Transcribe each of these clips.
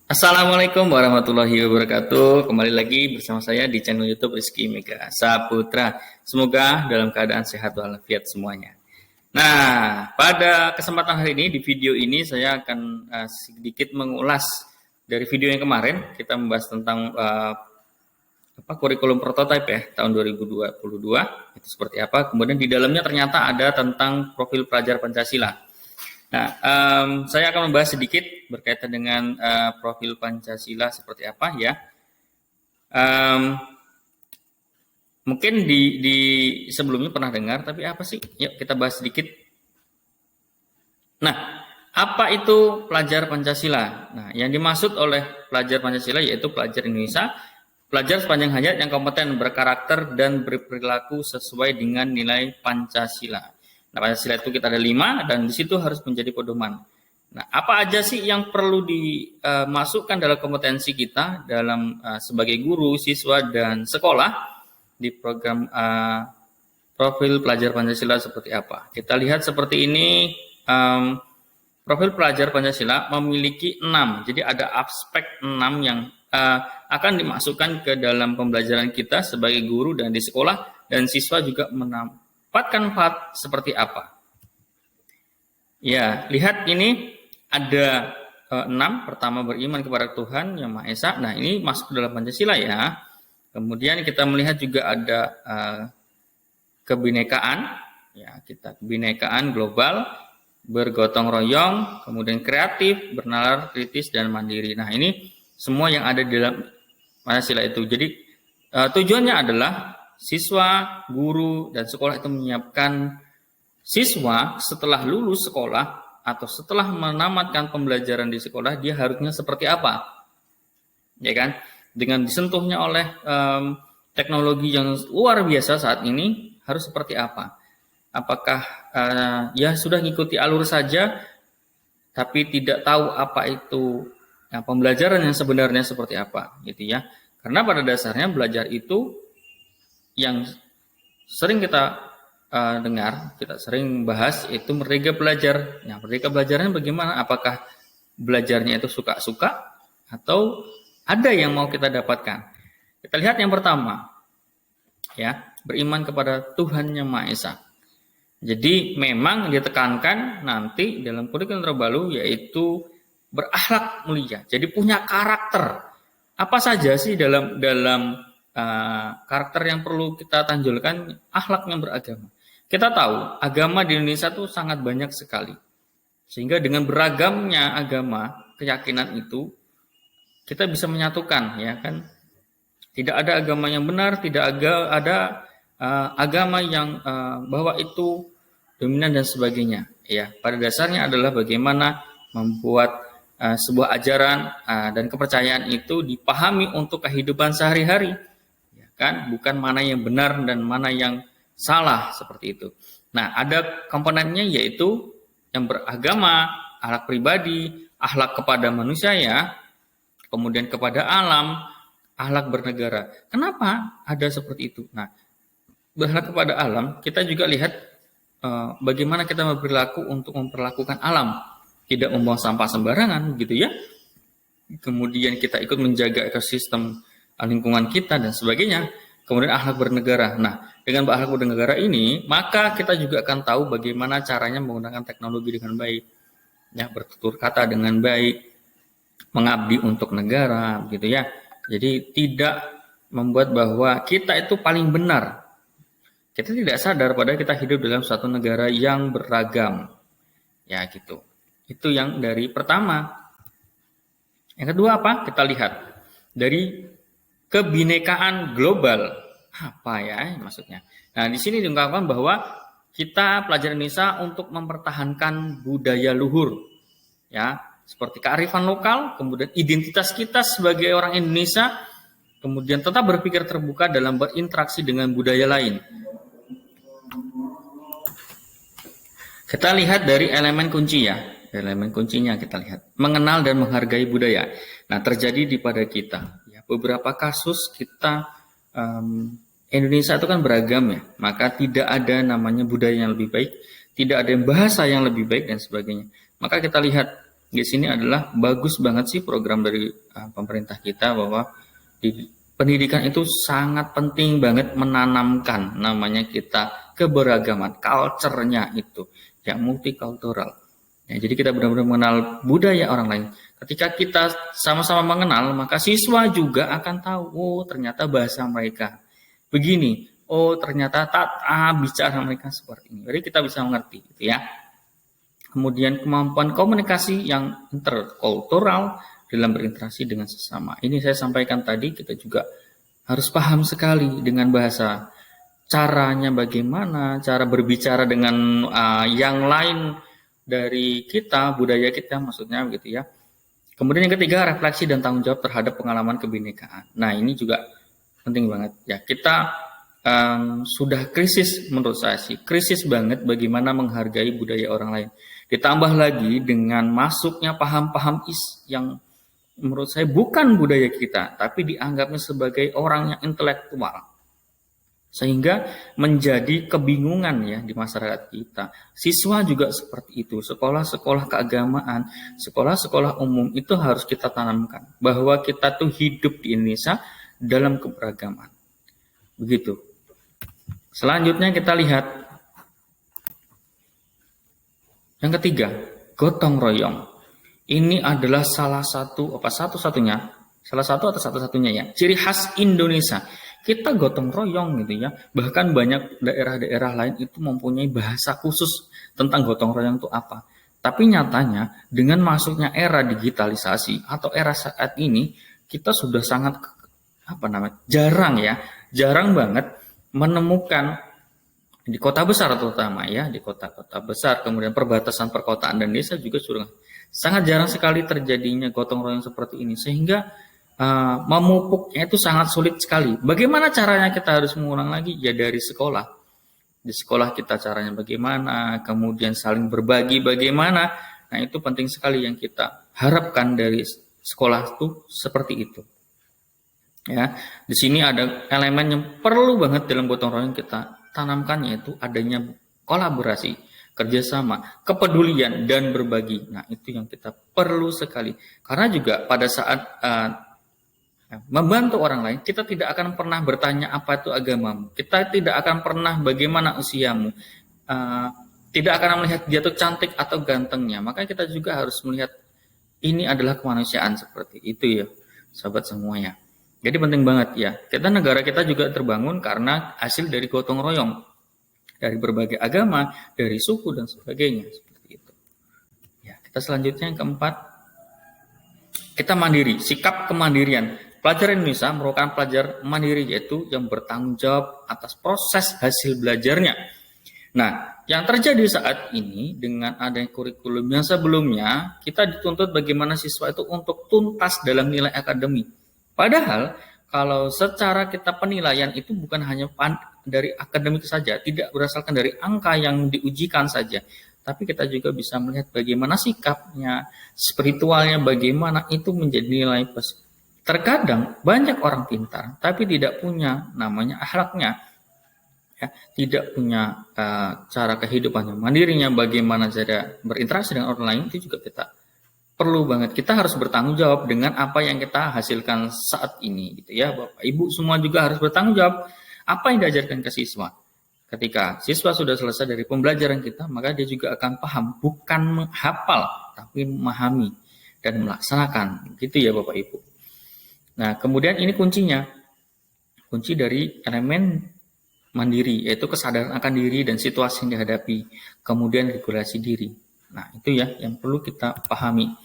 Assalamualaikum warahmatullahi wabarakatuh. Kembali lagi bersama saya di channel YouTube Rizky Mega Saputra. Semoga dalam keadaan sehat walafiat semuanya. Nah, pada kesempatan hari ini di video ini saya akan sedikit mengulas dari video yang kemarin. Kita membahas tentang kurikulum prototipe ya tahun 2022 itu seperti apa. Kemudian di dalamnya ternyata ada tentang profil pelajar Pancasila. Nah, saya akan membahas sedikit berkaitan dengan profil Pancasila seperti apa ya. Mungkin di sebelumnya pernah dengar, tapi apa sih? Yuk kita bahas sedikit. Nah, apa itu pelajar Pancasila? Nah, yang dimaksud oleh pelajar Pancasila yaitu pelajar Indonesia, pelajar sepanjang hayat yang kompeten, berkarakter, dan berperilaku sesuai dengan nilai Pancasila. Nah, Pancasila itu kita ada 5 dan di situ harus menjadi pedoman. Nah, apa aja sih yang perlu dimasukkan dalam kompetensi kita dalam sebagai guru, siswa, dan sekolah di program profil pelajar Pancasila seperti apa? Kita lihat seperti ini, profil pelajar Pancasila memiliki 6. Jadi ada aspek 6 yang akan dimasukkan ke dalam pembelajaran kita sebagai guru dan di sekolah, dan siswa juga mendapatkan seperti apa? Ya, lihat ini ada 6. Pertama, beriman kepada Tuhan Yang Maha Esa. Nah, ini masuk ke dalam Pancasila ya. Kemudian kita melihat juga ada kebinekaan. Ya, kita kebinekaan global, bergotong royong, kemudian kreatif, bernalar, kritis, dan mandiri. Nah, ini semua yang ada di dalam Pancasila itu. Jadi tujuannya adalah siswa, guru, dan sekolah itu menyiapkan siswa setelah lulus sekolah atau setelah menamatkan pembelajaran di sekolah, dia harusnya seperti apa? Ya kan? Dengan disentuhnya oleh teknologi yang luar biasa saat ini, harus seperti apa? Apakah ya sudah ngikuti alur saja, tapi tidak tahu apa itu pembelajaran yang sebenarnya seperti apa, gitu ya? Karena pada dasarnya belajar itu yang sering kita dengar, kita sering bahas itu merdeka belajar. Nah, merdeka belajarnya bagaimana? Apakah belajarnya itu suka-suka atau ada yang mau kita dapatkan? Kita lihat yang pertama, ya, beriman kepada Tuhan Yang Maha Esa. Jadi memang ditekankan nanti dalam kurikulum terbaru yaitu berakhlak mulia. Jadi punya karakter. Apa saja sih dalam karakter yang perlu kita tanjulkan? Akhlak yang beragama. Kita tahu agama di Indonesia itu sangat banyak sekali, sehingga dengan beragamnya agama, keyakinan itu kita bisa menyatukan, ya kan? Tidak ada agama yang benar, tidak ada agama yang bahwa itu dominan dan sebagainya. Ya, pada dasarnya adalah bagaimana membuat sebuah ajaran dan kepercayaan itu dipahami untuk kehidupan sehari-hari. Kan, bukan mana yang benar dan mana yang salah seperti itu. Nah, ada komponennya yaitu yang beragama, akhlak pribadi, akhlak kepada manusia ya, kemudian kepada alam, akhlak bernegara. Kenapa ada seperti itu? Nah, berakhlak kepada alam, kita juga lihat bagaimana kita berperilaku untuk memperlakukan alam, tidak membuang sampah sembarangan, gitu ya. Kemudian kita ikut menjaga ekosistem lingkungan kita dan sebagainya. Kemudian akhlak bernegara. Nah, dengan akhlak bernegara ini, maka kita juga akan tahu bagaimana caranya menggunakan teknologi dengan baik, ya, bertutur kata dengan baik, mengabdi untuk negara, gitu ya. Jadi tidak membuat bahwa kita itu paling benar. Kita tidak sadar pada kita hidup dalam suatu negara yang beragam, ya gitu. Itu yang dari pertama. Yang kedua apa? Kita lihat dari kebinekaan global. Apa ya maksudnya? Nah, di sini diungkapkan bahwa kita pelajar Indonesia untuk mempertahankan budaya luhur, ya, seperti kearifan lokal, kemudian identitas kita sebagai orang Indonesia, kemudian tetap berpikir terbuka dalam berinteraksi dengan budaya lain. Kita lihat dari elemen kunci ya. Elemen kuncinya kita lihat. Mengenal dan menghargai budaya. Nah, terjadi di pada kita. Ya, beberapa kasus kita Indonesia itu kan beragam ya. Maka tidak ada namanya budaya yang lebih baik. Tidak ada bahasa yang lebih baik dan sebagainya. Maka kita lihat di sini adalah bagus banget sih program dari pemerintah kita bahwa di pendidikan itu sangat penting banget menanamkan namanya kita keberagaman, culture-nya itu yang multikultural. Ya, jadi kita benar-benar mengenal budaya orang lain. Ketika kita sama-sama mengenal, maka siswa juga akan tahu, oh ternyata bahasa mereka begini, oh ternyata bicara mereka seperti ini. Jadi kita bisa mengerti, gitu ya. Kemudian kemampuan komunikasi yang interkultural dalam berinteraksi dengan sesama. Ini saya sampaikan tadi, kita juga harus paham sekali dengan bahasa. Caranya bagaimana, cara berbicara dengan yang lain dari kita, budaya kita maksudnya begitu ya. Kemudian yang ketiga, refleksi dan tanggung jawab terhadap pengalaman kebinekaan. Nah ini juga penting banget ya. Kita sudah krisis menurut saya sih, krisis banget bagaimana menghargai budaya orang lain. Ditambah lagi dengan masuknya paham-paham yang menurut saya bukan budaya kita, tapi dianggapnya sebagai orang yang intelektual. Sehingga menjadi kebingungan ya di masyarakat kita. Siswa juga seperti itu. Sekolah-sekolah keagamaan, sekolah-sekolah umum itu harus kita tanamkan. Bahwa kita tuh hidup di Indonesia dalam keberagaman. Begitu. Selanjutnya kita lihat. Yang ketiga, gotong royong. Ini adalah salah satu satu-satunya ya, ciri khas Indonesia. Kita gotong royong gitu ya. Bahkan banyak daerah-daerah lain itu mempunyai bahasa khusus tentang gotong royong itu apa. Tapi nyatanya dengan masuknya era digitalisasi atau era saat ini, kita sudah sangat jarang banget menemukan di kota besar terutama ya, di kota-kota besar, kemudian perbatasan perkotaan dan desa juga sudah sangat jarang sekali terjadinya gotong royong seperti ini, sehingga memupuknya itu sangat sulit sekali. Bagaimana caranya kita harus mengulang lagi? Ya dari sekolah. Di sekolah kita caranya bagaimana, kemudian saling berbagi bagaimana. Nah itu penting sekali yang kita harapkan dari sekolah itu seperti itu. Ya, di sini ada elemen yang perlu banget dalam gotong royong kita tanamkan, yaitu adanya kolaborasi, kerjasama, kepedulian, dan berbagi. Nah itu yang kita perlu sekali. Karena juga pada saat membantu orang lain, kita tidak akan pernah bertanya apa itu agamamu. Kita tidak akan pernah bagaimana usiamu. Tidak akan melihat dia itu cantik atau gantengnya. Maka kita juga harus melihat ini adalah kemanusiaan seperti itu ya, sahabat semuanya. Jadi penting banget ya. Negara kita juga terbangun karena hasil dari gotong royong. Dari berbagai agama, dari suku dan sebagainya. Seperti itu. Ya, kita selanjutnya yang keempat. Kita mandiri, sikap kemandirian. Pelajar Indonesia merupakan pelajar mandiri, yaitu yang bertanggung jawab atas proses hasil belajarnya. Nah, yang terjadi saat ini dengan adanya kurikulum yang sebelumnya, kita dituntut bagaimana siswa itu untuk tuntas dalam nilai akademik. Padahal, kalau secara kita penilaian itu bukan hanya dari akademik saja, tidak berdasarkan dari angka yang diujikan saja, tapi kita juga bisa melihat bagaimana sikapnya, spiritualnya, bagaimana itu menjadi nilai plus. Terkadang banyak orang pintar, tapi tidak punya namanya akhlaknya, ya, tidak punya cara kehidupannya, mandirinya, bagaimana cara berinteraksi dengan orang lain, itu juga kita perlu banget. Kita harus bertanggung jawab dengan apa yang kita hasilkan saat ini, gitu ya, Bapak Ibu semua juga harus bertanggung jawab apa yang diajarkan ke siswa. Ketika siswa sudah selesai dari pembelajaran kita, maka dia juga akan paham, bukan menghafal, tapi memahami dan melaksanakan, gitu ya Bapak Ibu. Nah, kemudian ini kuncinya. Kunci dari elemen mandiri, yaitu kesadaran akan diri dan situasi yang dihadapi. Kemudian regulasi diri. Nah, itu ya yang perlu kita pahami.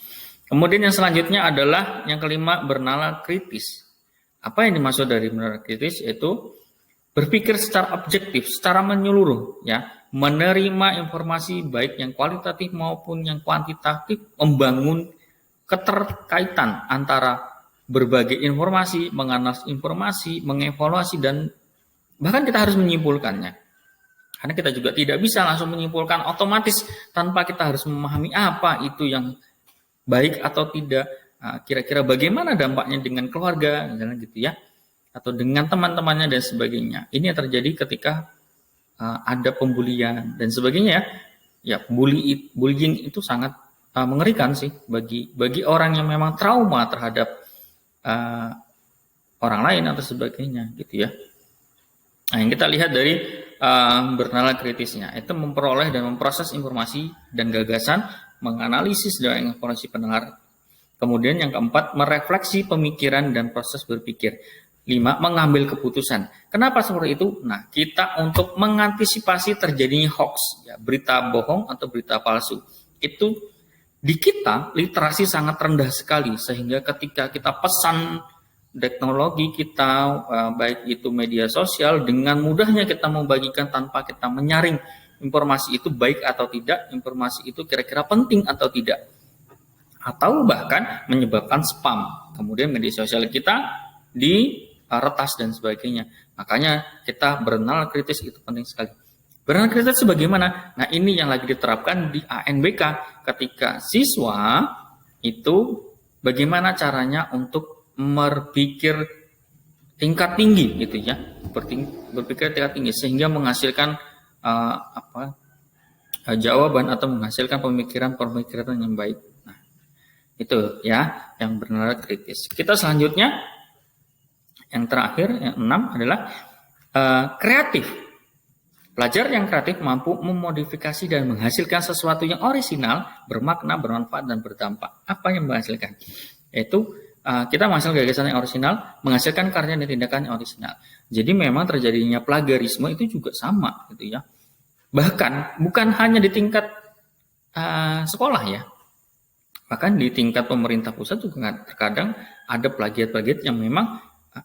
Kemudian yang selanjutnya adalah yang kelima, bernalar kritis. Apa yang dimaksud dari bernalar kritis? Yaitu berpikir secara objektif, secara menyeluruh, ya, menerima informasi baik yang kualitatif maupun yang kuantitatif, membangun keterkaitan antara berbagai informasi, menganalisis informasi, mengevaluasi, dan bahkan kita harus menyimpulkannya. Karena kita juga tidak bisa langsung menyimpulkan otomatis tanpa kita harus memahami apa itu yang baik atau tidak. Kira-kira bagaimana dampaknya dengan keluarga, misalnya gitu ya, atau dengan teman-temannya dan sebagainya. Ini yang terjadi ketika ada pembulian dan sebagainya. Ya, bullying itu sangat mengerikan sih bagi orang yang memang trauma terhadap orang lain atau sebagainya gitu ya. Nah, yang kita lihat dari bernalar kritisnya itu memperoleh dan memproses informasi dan gagasan, menganalisis dan informasi pendengar. Kemudian yang keempat, merefleksi pemikiran dan proses berpikir. 5, mengambil keputusan. Kenapa seperti itu? Nah, kita untuk mengantisipasi terjadinya hoax, ya, berita bohong atau berita palsu. Itu di kita literasi sangat rendah sekali, sehingga ketika kita pesan teknologi kita, baik itu media sosial, dengan mudahnya kita membagikan tanpa kita menyaring informasi itu baik atau tidak, informasi itu kira-kira penting atau tidak, atau bahkan menyebabkan spam. Kemudian media sosial kita diretas dan sebagainya. Makanya kita bernalar kritis itu penting sekali. Bernalar kritis sebagaimana? Nah, ini yang lagi diterapkan di ANBK ketika siswa itu bagaimana caranya untuk berpikir tingkat tinggi gitu ya, berpikir tingkat tinggi sehingga menghasilkan jawaban atau menghasilkan pemikiran yang baik. Nah, itu ya yang bernalar kritis. Kita selanjutnya yang terakhir yang 6 adalah kreatif. Pelajar yang kreatif mampu memodifikasi dan menghasilkan sesuatu yang orisinal, bermakna, bermanfaat, dan berdampak. Apa yang menghasilkan? Yaitu kita menghasilkan gagasan yang orisinal, menghasilkan karya dan tindakan yang orisinal. Jadi memang terjadinya plagiarisme itu juga sama, gitu ya. Bahkan bukan hanya di tingkat sekolah ya, bahkan di tingkat pemerintah pusat juga terkadang ada plagiat-plagiat yang memang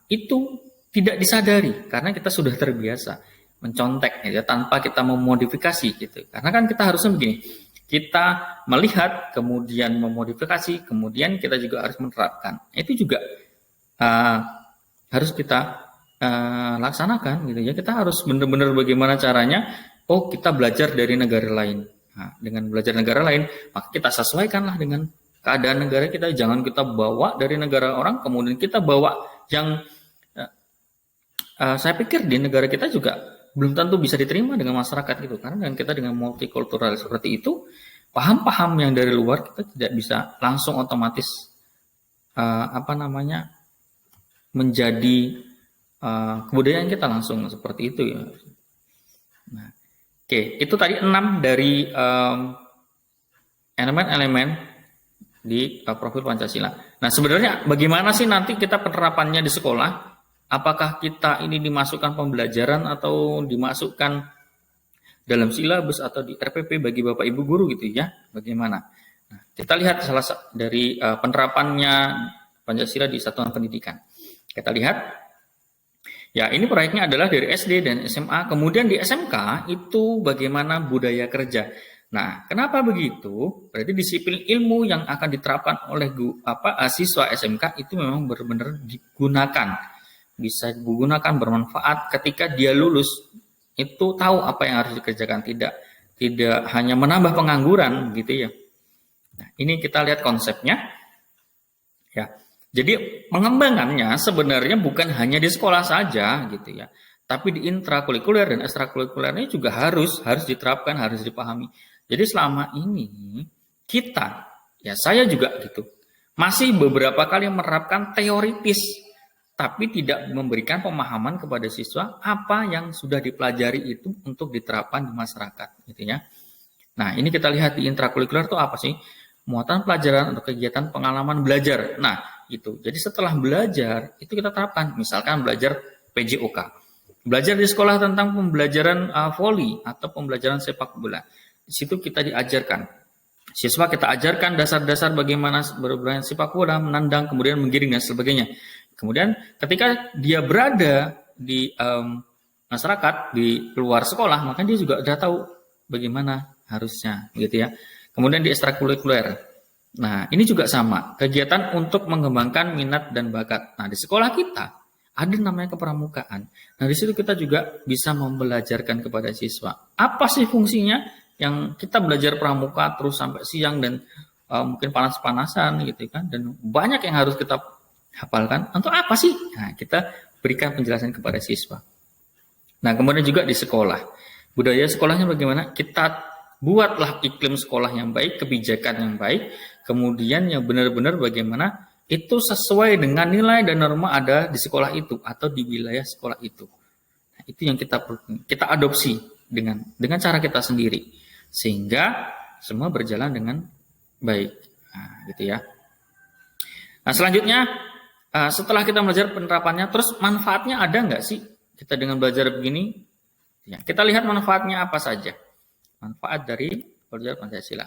itu tidak disadari karena kita sudah terbiasa mencontek ya tanpa kita memodifikasi gitu. Karena kan kita harusnya begini, kita melihat kemudian memodifikasi, kemudian kita juga harus menerapkan. Itu juga harus kita laksanakan gitu ya. Kita harus benar-benar bagaimana caranya. Oh, kita belajar dari negara lain. Nah, dengan belajar negara lain, maka kita sesuaikanlah dengan keadaan negara kita. Jangan kita bawa dari negara orang, kemudian kita bawa yang saya pikir di negara kita juga belum tentu bisa diterima dengan masyarakat gitu. Karena dengan kita dengan multikultural seperti itu, paham-paham yang dari luar kita tidak bisa langsung otomatis menjadi kebudayaan kita langsung seperti itu ya. Nah, oke, itu tadi 6 dari elemen-elemen di profil Pancasila. Nah, sebenarnya bagaimana sih nanti kita penerapannya di sekolah? Apakah kita ini dimasukkan pembelajaran atau dimasukkan dalam silabus atau di RPP bagi Bapak Ibu guru gitu ya? Bagaimana? Nah, kita lihat salah satu dari penerapannya Pancasila di satuan pendidikan. Kita lihat, ya ini proyeknya adalah dari SD dan SMA, kemudian di SMK itu bagaimana budaya kerja. Nah, kenapa begitu? Berarti disiplin ilmu yang akan diterapkan oleh siswa SMK itu memang benar-benar digunakan. Bisa digunakan bermanfaat ketika dia lulus itu tahu apa yang harus dikerjakan, tidak hanya menambah pengangguran gitu ya. Nah, ini kita lihat konsepnya ya. Jadi pengembangannya sebenarnya bukan hanya di sekolah saja gitu ya, tapi di intrakurikuler dan ekstrakurikulernya juga harus diterapkan, harus dipahami. Jadi selama ini kita ya, saya juga gitu, masih beberapa kali menerapkan teoritis tapi tidak memberikan pemahaman kepada siswa apa yang sudah dipelajari itu untuk diterapkan di masyarakat, gitu ya. Nah, ini kita lihat di intrakurikuler itu apa sih? Muatan pelajaran atau kegiatan pengalaman belajar. Nah, itu. Jadi setelah belajar, itu kita terapkan. Misalkan belajar PJOK. Belajar di sekolah tentang pembelajaran voli atau pembelajaran sepak bola. Di situ kita diajarkan. Siswa kita ajarkan dasar-dasar bagaimana bermain sepak bola, menendang, kemudian menggiring dan sebagainya. Kemudian ketika dia berada di masyarakat, di luar sekolah, maka dia juga sudah tahu bagaimana harusnya, gitu ya. Kemudian di ekstrakurikuler. Nah, ini juga sama, kegiatan untuk mengembangkan minat dan bakat. Nah, di sekolah kita ada namanya kepramukaan. Nah, di situ kita juga bisa membelajarkan kepada siswa. Apa sih fungsinya yang kita belajar pramuka terus sampai siang dan mungkin panas-panasan gitu kan, dan banyak yang harus kita hafalkan. Untuk apa sih? Nah, kita berikan penjelasan kepada siswa. Nah, kemudian juga di sekolah. Budaya sekolahnya bagaimana? Kita buatlah iklim sekolah yang baik, kebijakan yang baik, kemudian yang benar-benar bagaimana itu sesuai dengan nilai dan norma ada di sekolah itu atau di wilayah sekolah itu. Nah, itu yang kita adopsi dengan cara kita sendiri sehingga semua berjalan dengan baik. Nah, gitu ya. Nah, selanjutnya setelah kita belajar penerapannya, terus manfaatnya ada nggak sih kita dengan belajar begini? Ya, kita lihat manfaatnya apa saja. Manfaat dari belajar Pancasila.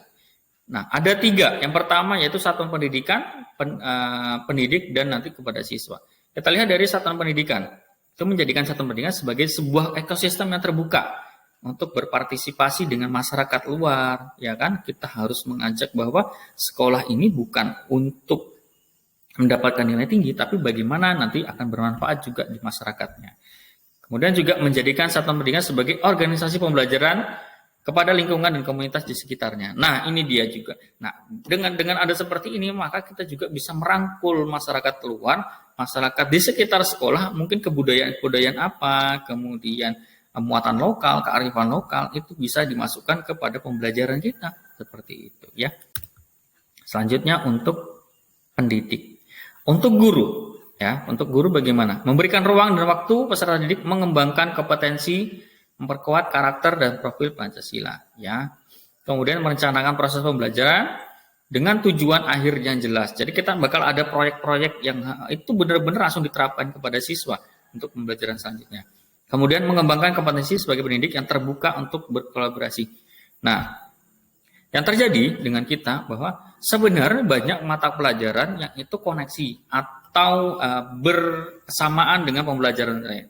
Nah, ada 3. Yang pertama yaitu satuan pendidikan, pendidik, dan nanti kepada siswa. Kita lihat dari satuan pendidikan. Itu menjadikan satuan pendidikan sebagai sebuah ekosistem yang terbuka untuk berpartisipasi dengan masyarakat luar. Ya kan, kita harus mengajak bahwa sekolah ini bukan untuk mendapatkan nilai tinggi, tapi bagaimana nanti akan bermanfaat juga di masyarakatnya. Kemudian juga menjadikan satuan pendidikan sebagai organisasi pembelajaran kepada lingkungan dan komunitas di sekitarnya. Nah, ini dia juga. Nah, dengan ada seperti ini, maka kita juga bisa merangkul masyarakat luar, masyarakat di sekitar sekolah, mungkin kebudayaan apa, kemudian muatan lokal, kearifan lokal, itu bisa dimasukkan kepada pembelajaran kita. Seperti itu ya. Selanjutnya untuk pendidik. Untuk guru, ya, untuk guru bagaimana? Memberikan ruang dan waktu peserta didik mengembangkan kompetensi, memperkuat karakter dan profil Pancasila, ya. Kemudian merencanakan proses pembelajaran dengan tujuan akhir yang jelas. Jadi kita bakal ada proyek-proyek yang itu benar-benar langsung diterapkan kepada siswa untuk pembelajaran selanjutnya. Kemudian mengembangkan kompetensi sebagai pendidik yang terbuka untuk berkolaborasi. Nah, yang terjadi dengan kita bahwa sebenarnya banyak mata pelajaran yang itu koneksi atau bersamaan dengan pembelajaran lain.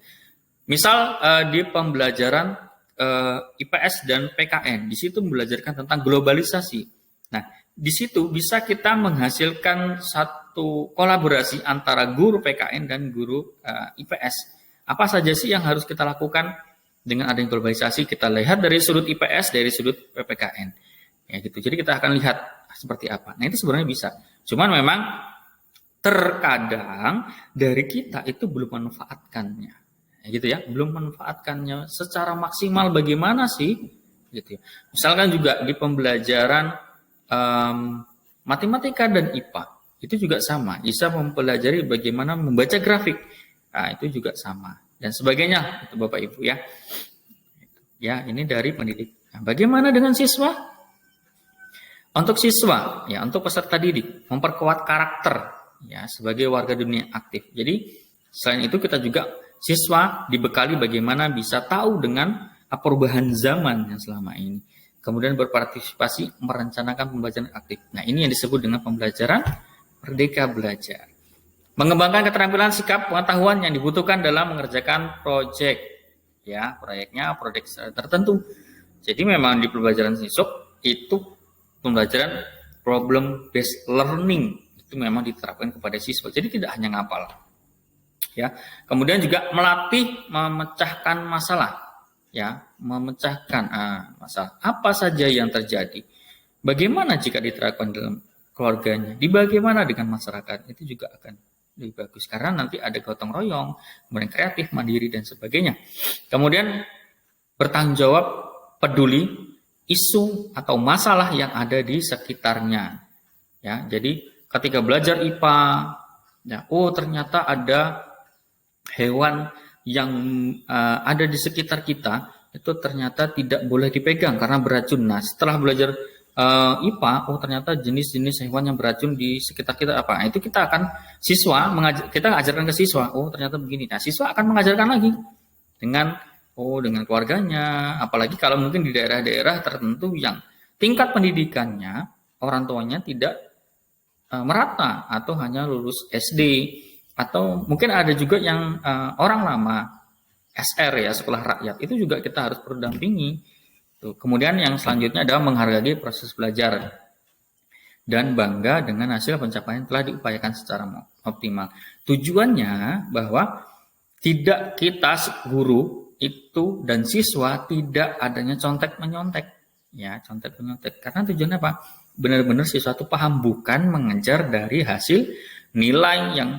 Misal di pembelajaran IPS dan PKN, di situ membelajarkan tentang globalisasi. Nah, di situ bisa kita menghasilkan satu kolaborasi antara guru PKN dan guru IPS. Apa saja sih yang harus kita lakukan dengan adanya globalisasi? Kita lihat dari sudut IPS, dari sudut PPKN. Ya gitu. Jadi kita akan lihat seperti apa. Nah, itu sebenarnya bisa. Cuman memang terkadang dari kita itu belum memanfaatkannya. Gitu ya, belum memanfaatkannya secara maksimal bagaimana sih gitu ya. Misalkan juga di pembelajaran matematika dan IPA itu juga sama, bisa mempelajari bagaimana membaca grafik. Nah, itu juga sama dan sebagainya itu Bapak Ibu ya. Ya, ini dari pendidik. Nah, bagaimana dengan siswa? Untuk siswa ya, untuk peserta didik memperkuat karakter ya sebagai warga dunia aktif. Jadi selain itu kita juga siswa dibekali bagaimana bisa tahu dengan perubahan zaman yang selama ini. Kemudian berpartisipasi merencanakan pembelajaran aktif. Nah, ini yang disebut dengan pembelajaran merdeka belajar. Mengembangkan keterampilan sikap pengetahuan yang dibutuhkan dalam mengerjakan proyek. Ya, proyeknya proyek tertentu. Jadi memang di pembelajaran siswa itu pembelajaran problem based learning itu memang diterapkan kepada siswa. Jadi tidak hanya ngapal. Ya, kemudian juga melatih memecahkan masalah, ya, memecahkan masalah apa saja yang terjadi. Bagaimana jika diterapkan dalam keluarganya? Bagaimana dengan masyarakat? Itu juga akan lebih bagus karena nanti ada gotong royong, kemudian kreatif, mandiri dan sebagainya. Kemudian bertanggung jawab, peduli isu atau masalah yang ada di sekitarnya. Ya, jadi ketika belajar IPA, ya, oh ternyata ada hewan yang ada di sekitar kita itu ternyata tidak boleh dipegang karena beracun. Nah, setelah belajar IPA, oh ternyata jenis-jenis hewan yang beracun di sekitar kita apa? Nah, itu kita akan kita ajarkan ke siswa. Oh ternyata begini. Nah, siswa akan mengajarkan lagi dengan keluarganya. Apalagi kalau mungkin di daerah-daerah tertentu yang tingkat pendidikannya orang tuanya tidak merata atau hanya lulus SD. Atau mungkin ada juga yang orang lama, SR ya, sekolah rakyat, itu juga kita harus berdampingi. Tuh. Kemudian yang selanjutnya adalah menghargai proses belajar dan bangga dengan hasil pencapaian yang telah diupayakan secara optimal. Tujuannya bahwa tidak kita guru itu dan siswa tidak adanya contek-menyontek. Ya, contek-menyontek. Karena tujuannya apa? Benar-benar siswa itu paham, bukan mengejar dari hasil nilai yang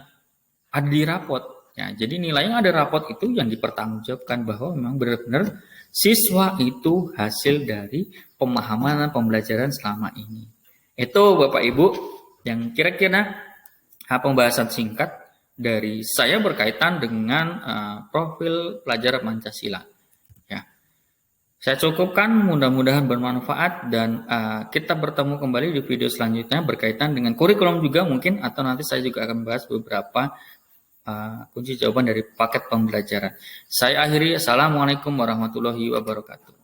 ada di rapot. Ya, jadi nilai yang ada rapot itu yang dipertanggungjawabkan bahwa memang benar-benar siswa itu hasil dari pemahaman dan pembelajaran selama ini. Itu Bapak Ibu yang kira-kira pembahasan singkat dari saya berkaitan dengan profil pelajar Pancasila. Ya, saya cukupkan, mudah-mudahan bermanfaat dan kita bertemu kembali di video selanjutnya berkaitan dengan kurikulum juga mungkin, atau nanti saya juga akan bahas beberapa kunci jawaban dari paket pembelajaran. Saya akhiri, Assalamualaikum warahmatullahi wabarakatuh.